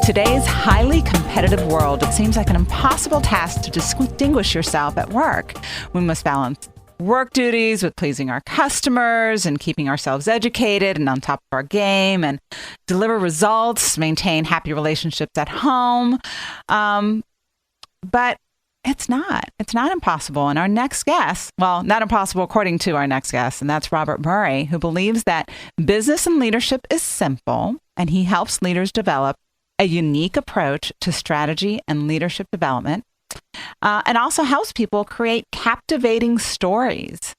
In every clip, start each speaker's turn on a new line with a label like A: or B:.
A: today's highly competitive world, it seems like an impossible task to distinguish yourself at work. We must balance work duties with pleasing our customers and keeping ourselves educated and on top of our game and deliver results, maintain happy relationships at home. But it's not. It's not impossible. And our next guest, well, not impossible according to our next guest, and that's Robert Murray, who believes that business and leadership is simple, and he helps leaders develop a unique approach to strategy and leadership development, and also helps people create captivating stories.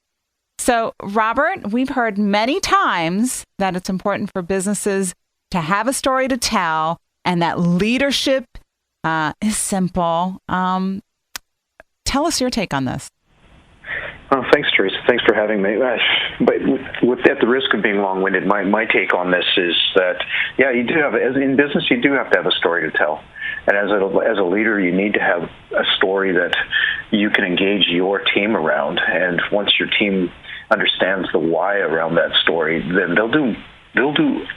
A: So, Robert, we've heard many times that it's important for businesses to have a story to tell and that leadership is simple. Tell us your take on this.
B: Thanks, Teresa. Thanks for having me. But at the risk of being long-winded, my take on this is that, yeah, you do have, in business, you do have to have a story to tell. And as a leader, you need to have a story that you can engage your team around. And once your team understands the why around that story, then they'll do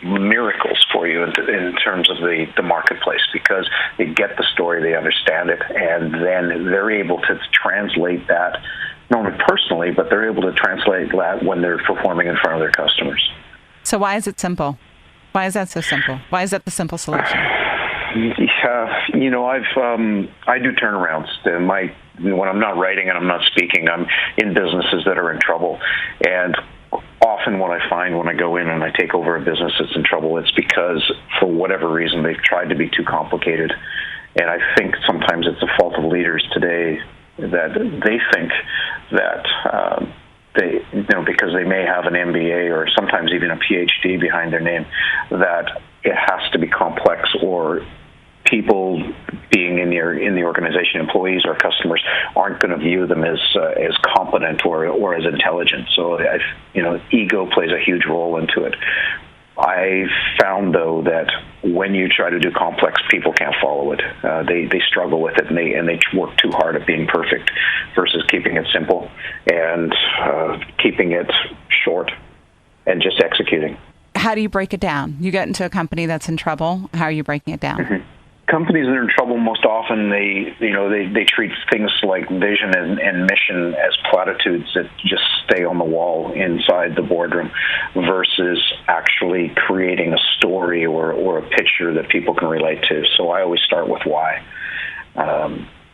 B: miracles for you in terms of the marketplace, because they get the story, they understand it, and then they're able to translate that, not only personally, but they're able to translate that when they're performing in front of their customers.
A: So why is it simple? Why is that so simple? Why is that the simple solution?
B: Yeah, I do turnarounds. When I'm not writing and I'm not speaking, I'm in businesses that are in trouble. And often what I find when I go in and I take over a business that's in trouble, it's because for whatever reason they've tried to be too complicated. And I think sometimes it's the fault of leaders today that they think that because they may have an MBA or sometimes even a PhD behind their name, that it has to be complex, or people being in the organization, employees or customers, aren't going to view them as competent or as intelligent. So ego plays a huge role into it. I found, though, that when you try to do complex, people can't follow it. They struggle with it, and they work too hard at being perfect versus keeping it simple and keeping it short and just executing.
A: How do you break it down? You get into a company that's in trouble. How are you breaking it down?
B: Mm-hmm. Companies that are in trouble, most often they treat things like vision and mission as platitudes that just stay on the wall inside the boardroom, versus actually creating a story or a picture that people can relate to. So I always start with why.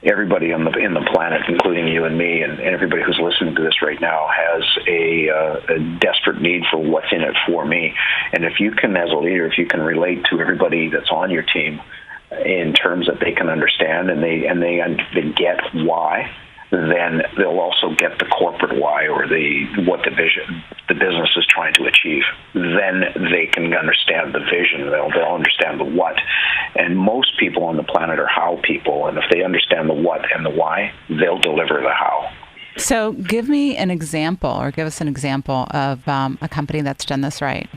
B: Everybody in the planet, including you and me, and everybody who's listening to this right now, has a desperate need for what's in it for me. And if you can, as a leader, if you can relate to everybody that's on your team in terms that they can understand and they get why, then they'll also get the corporate why, or what the vision the business is trying to achieve. Then they can understand the vision. They'll understand the what. And most people on the planet are how people, and if they understand the what and the why, they'll deliver the how.
A: So give me an example, or give us an example of a company that's done this right.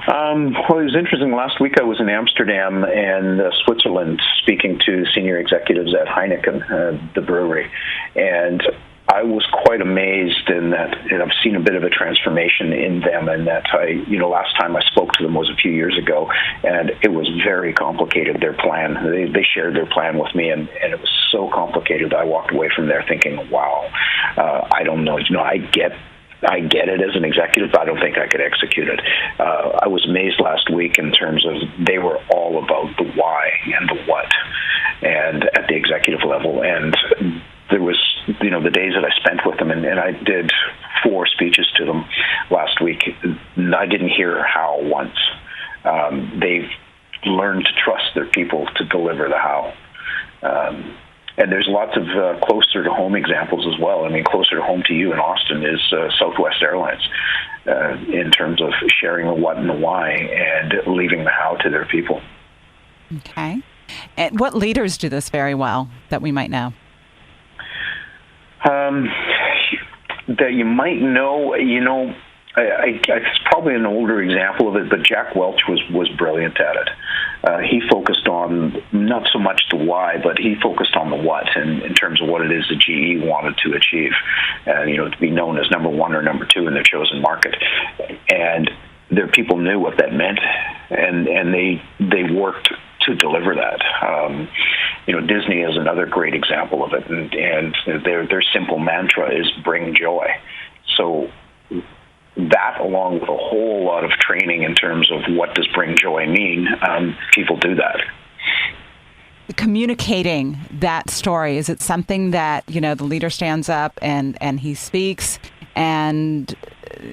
B: Well, it was interesting. Last week I was in Amsterdam and Switzerland speaking to senior executives at Heineken, the brewery, and I was quite amazed in that, and I've seen a bit of a transformation in them, and that last time I spoke to them was a few years ago, and it was very complicated, their plan. They shared their plan with me, and it was so complicated I walked away from there thinking, wow, I don't know. I get it as an executive, but I don't think I could execute it. I was amazed last week in terms of they were all about the why and the what, and at the executive level. And there was, the days that I spent with them, and I did 4 speeches to them last week, I didn't hear how once. They've learned to trust their people to deliver the how. And there's lots of closer to home examples as well. I mean, closer to home to you in Austin is Southwest Airlines in terms of sharing the what and the why and leaving the how to their people.
A: Okay. And what leaders do this very well that we might know?
B: That you might know, it's probably an older example of it, but Jack Welch was brilliant at it. He focused on not so much the why, but he focused on the what, in terms of what it is that GE wanted to achieve, to be known as number 1 or number 2 in their chosen market. And their people knew what that meant, and they worked to deliver that. Disney is another great example of it, and their simple mantra is bring joy. So that, along with a whole lot of training in terms of what does bring joy mean, people do that.
A: Communicating that story, is it something that, the leader stands up and he speaks and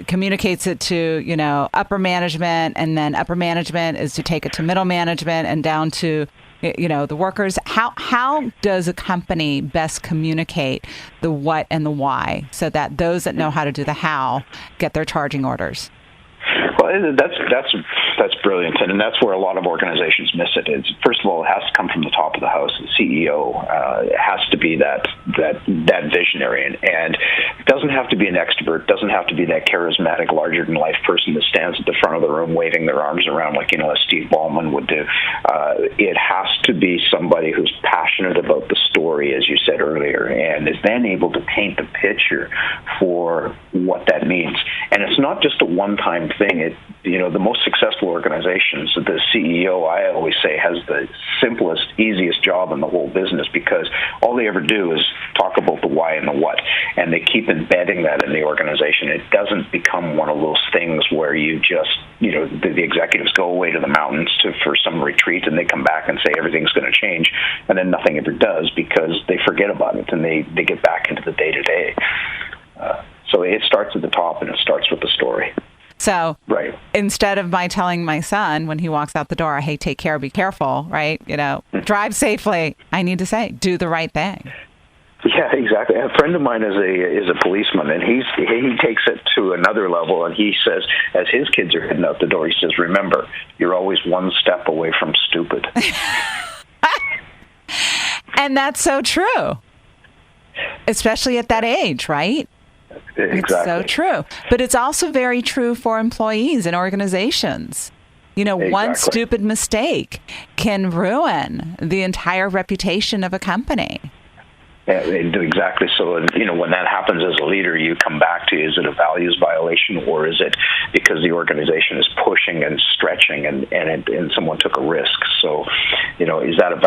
A: communicates it to, upper management, and then upper management is to take it to middle management and down to, the workers? How does a company best communicate the what and the why so that those that know how to do the how get their charging orders?
B: Well, that's brilliant, and that's where a lot of organizations miss it. First of all, it has to come from the top of the house. The CEO has to be that visionary, and it doesn't have to be an extrovert. Doesn't have to be that charismatic, larger-than-life person that stands at the front of the room waving their arms around like as Steve Ballmer would do. It has to be somebody who's passionate about the story, as you said earlier, and is then able to paint the picture for what that means. And it's not just a one-time thing. The most successful organizations, the CEO, I always say, has the simplest, easiest job in the whole business, because all they ever do is talk about the why and the what, and they keep embedding that in the organization. It doesn't become one of those things where you just, the executives go away to the mountains for some retreat, and they come back and say everything's going to change, and then nothing ever does because they forget about it and they get back into the day-to-day. So it starts at the top, and it starts with the story.
A: So
B: right.
A: Instead of my telling my son when he walks out the door, hey, take care, be careful, right? Drive safely, I need to say, do the right thing.
B: Yeah, exactly. A friend of mine is a policeman, and he takes it to another level, and he says, as his kids are heading out the door, he says, remember, you're always one step away from stupid.
A: And that's so true, especially at that age, right?
B: Exactly.
A: It's so true. But it's also very true for employees and organizations.
B: Exactly.
A: One stupid mistake can ruin the entire reputation of a company.
B: Yeah, they do exactly. So, when that happens as a leader, you come back to, is it a values violation, or is it because the organization is pushing and stretching and someone took a risk? So, is that a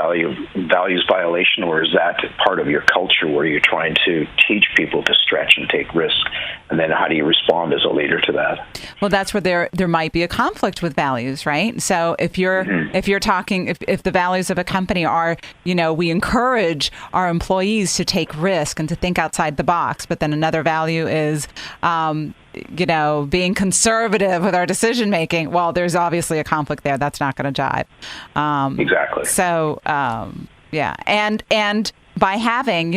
B: values violation, or is that part of your culture where you're trying to teach people to stretch and take risks? And then how do you respond as a leader to that?
A: Well, that's where there might be a conflict with values, right? So if you're talking, if the values of a company are, we encourage our employees to take risk and to think outside the box, but then another value is, being conservative with our decision making. Well, there's obviously a conflict there. That's not going to jive.
B: Exactly.
A: So, yeah, and by having,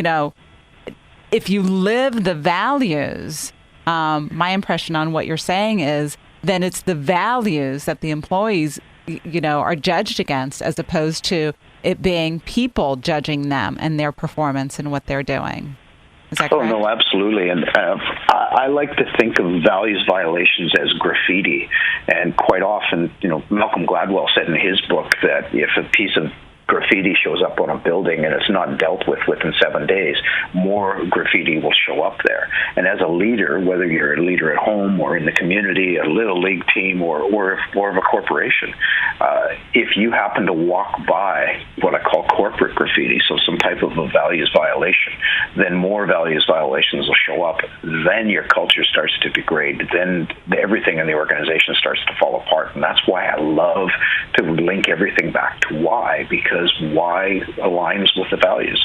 A: if you live the values, my impression on what you're saying is then it's the values that the employees, are judged against, as opposed to it being people judging them and their performance and what they're doing. Is that correct?
B: Oh, no, absolutely. And I like to think of values violations as graffiti. And quite often, Malcolm Gladwell said in his book that if a piece of graffiti shows up on a building and it's not dealt with within 7 days, more graffiti will show up there. And as a leader, whether you're a leader at home or in the community, a little league team, or of a corporation, if you happen to walk by what I call corporate graffiti, so some type of a values violation, then more values violations will show up. Then your culture starts to degrade. Then everything in the organization starts to fall apart. And that's why I love to link everything back to why, because why aligns with the values.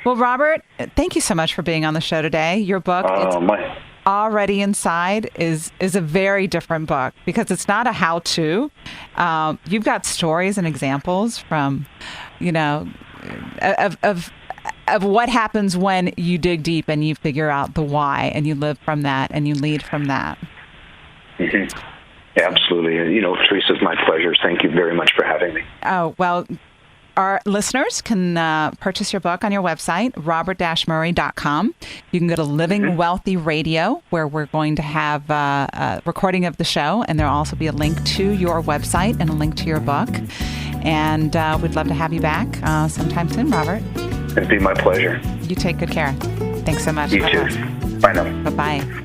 A: Well, Robert, thank you so much for being on the show today. Your book, Already Inside, is a very different book because it's not a how-to. You've got stories and examples from, of what happens when you dig deep and you figure out the why and you live from that and you lead from that.
B: Mm-hmm. Yeah, absolutely. Teresa, it's my pleasure. Thank you very much for having me.
A: Oh, well, our listeners can purchase your book on your website, robert-murray.com. You can go to Living Wealthy Radio, where we're going to have a recording of the show, and there'll also be a link to your website and a link to your book. And we'd love to have you back sometime soon, Robert.
B: It'd be my pleasure.
A: You take good care. Thanks so much.
B: You too. Bye now.
A: Bye-bye.